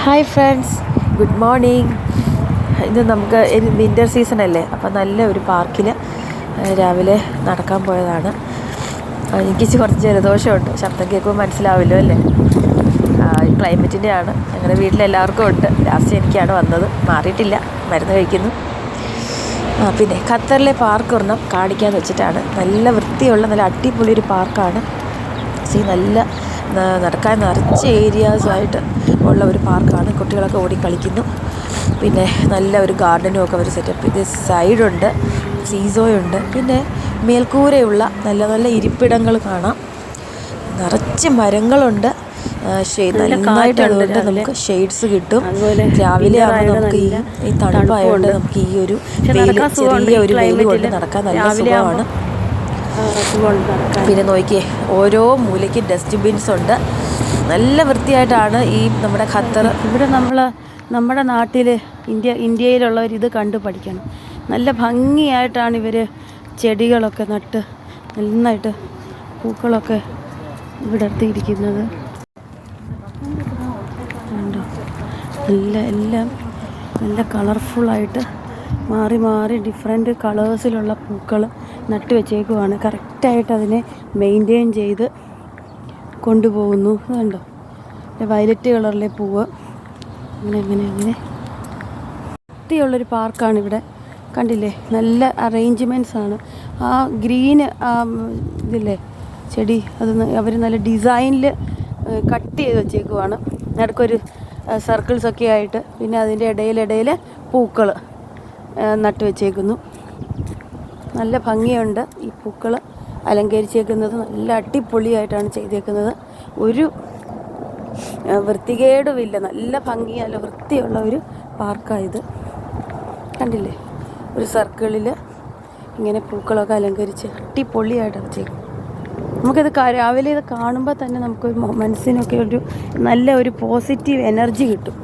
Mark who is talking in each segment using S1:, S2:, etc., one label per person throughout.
S1: Hi friends, good morning. ഇത് നമുക്ക് winter സീസണല്ലേ, അപ്പോൾ നല്ല ഒരു പാർക്കിൽ രാവിലെ നടക്കാൻ പോയതാണ്. എനിക്ക് കുറച്ച് ജലദോഷമുണ്ട്, ശബ്ദം കേൾക്കുമ്പോൾ മനസ്സിലാവില്ലോ അല്ലേ. ക്ലൈമറ്റിൻ്റെയാണ്. ഞങ്ങളുടെ വീട്ടിലെല്ലാവർക്കും ഉണ്ട്. ലാസ്റ്റ് എനിക്കാണ് വന്നത്, മാറിയിട്ടില്ല, മരുന്ന് കഴിക്കുന്നു. പിന്നെ ഖത്തറിലെ പാർക്ക് ഒരെണ്ണം കാണിക്കാമെന്ന് വെച്ചിട്ടാണ്. നല്ല വൃത്തിയുള്ള നല്ല അടിപൊളി ഒരു പാർക്കാണ്. നല്ല നടക്കാൻ നിറച്ച് ഏരിയാസായിട്ട് ഉള്ള ഒരു പാർക്കാണ്. കുട്ടികളൊക്കെ ഓടി കളിക്കുന്നു. പിന്നെ നല്ല ഒരു ഗാർഡനും ഒക്കെ അവർ സെറ്റപ്പ് ചെയ്ത് സൈഡുണ്ട്, സീസോയുണ്ട്. പിന്നെ മേൽക്കൂരയുള്ള നല്ല നല്ല ഇരിപ്പിടങ്ങൾ കാണാം. നിറച്ച് മരങ്ങളുണ്ട്. നന്നായിട്ട് അതുകൊണ്ട് നമുക്ക് ഷെയ്ഡ്സ് കിട്ടും. രാവിലെ ആകുമ്പോൾ നമുക്ക് ഈ തണുപ്പായതുകൊണ്ട് നമുക്ക് ഈ ഒരു ചെറിയ ഒരു വെയിൽ കൊണ്ട് നടക്കാൻ നല്ല സുഖമാണ്. പിന്നെ നോക്കിയേ, ഓരോ മൂലയ്ക്ക് ഡസ്റ്റ്ബിൻസ് ഉണ്ട്. നല്ല വൃത്തിയായിട്ടാണ് ഈ നമ്മുടെ ഖത്തർ.
S2: ഇവിടെ നമ്മുടെ നാട്ടിൽ ഇന്ത്യയിലുള്ളവർ ഇത് കണ്ടു പഠിക്കണം. നല്ല ഭംഗിയായിട്ടാണ് ഇവർ ചെടികളൊക്കെ നട്ട് നന്നായിട്ട് പൂക്കളൊക്കെ ഇവിടെ എടുത്തിരിക്കുന്നത്. എല്ലാം നല്ല കളർഫുള്ളായിട്ട് മാറി മാറി ഡിഫറെൻറ്റ് കളേഴ്സിലുള്ള പൂക്കൾ നട്ട് വെച്ചേക്കുവാണ്. കറക്റ്റായിട്ട് അതിനെ മെയിൻറ്റെയിൻ ചെയ്ത് കൊണ്ടുപോകുന്നു. കണ്ടോ, വയലറ്റ് കളറിലെ പൂവ്. അങ്ങനെ വൃത്തിയുള്ളൊരു പാർക്കാണ് ഇവിടെ. കണ്ടില്ലേ, നല്ല അറേഞ്ച്മെൻറ്റ്സ് ആണ്. ആ ഗ്രീന് ഇതില്ലേ ചെടി, അത് അവർ നല്ല ഡിസൈനിൽ കട്ട് ചെയ്ത് വെച്ചേക്കുവാണ്. നടുക്കൊരു സർക്കിൾസൊക്കെ ആയിട്ട്. പിന്നെ അതിൻ്റെ ഇടയിൽ പൂക്കൾ നട്ട് വെച്ചേക്കുന്നു. നല്ല ഭംഗിയുണ്ട്. ഈ പൂക്കൾ അലങ്കരിച്ചേക്കുന്നത് നല്ല അടിപൊളിയായിട്ടാണ് ചെയ്തേക്കുന്നത്. ഒരു വൃത്തികേടുമില്ല. നല്ല ഭംഗി, നല്ല വൃത്തിയുള്ള ഒരു പാർക്കായത്. കണ്ടില്ലേ, ഒരു സർക്കിളിൽ ഇങ്ങനെ പൂക്കളൊക്കെ അലങ്കരിച്ച് അടിപൊളിയായിട്ട് വെച്ചേക്കും. നമുക്കിത് രാവിലെ ഇത് കാണുമ്പോൾ തന്നെ നമുക്ക് മനസ്സിനൊക്കെ നല്ല ഒരു പോസിറ്റീവ് എനർജി കിട്ടും.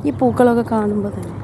S2: ഈ പൂക്കളൊക്കെ കാണുമ്പോൾ തന്നെ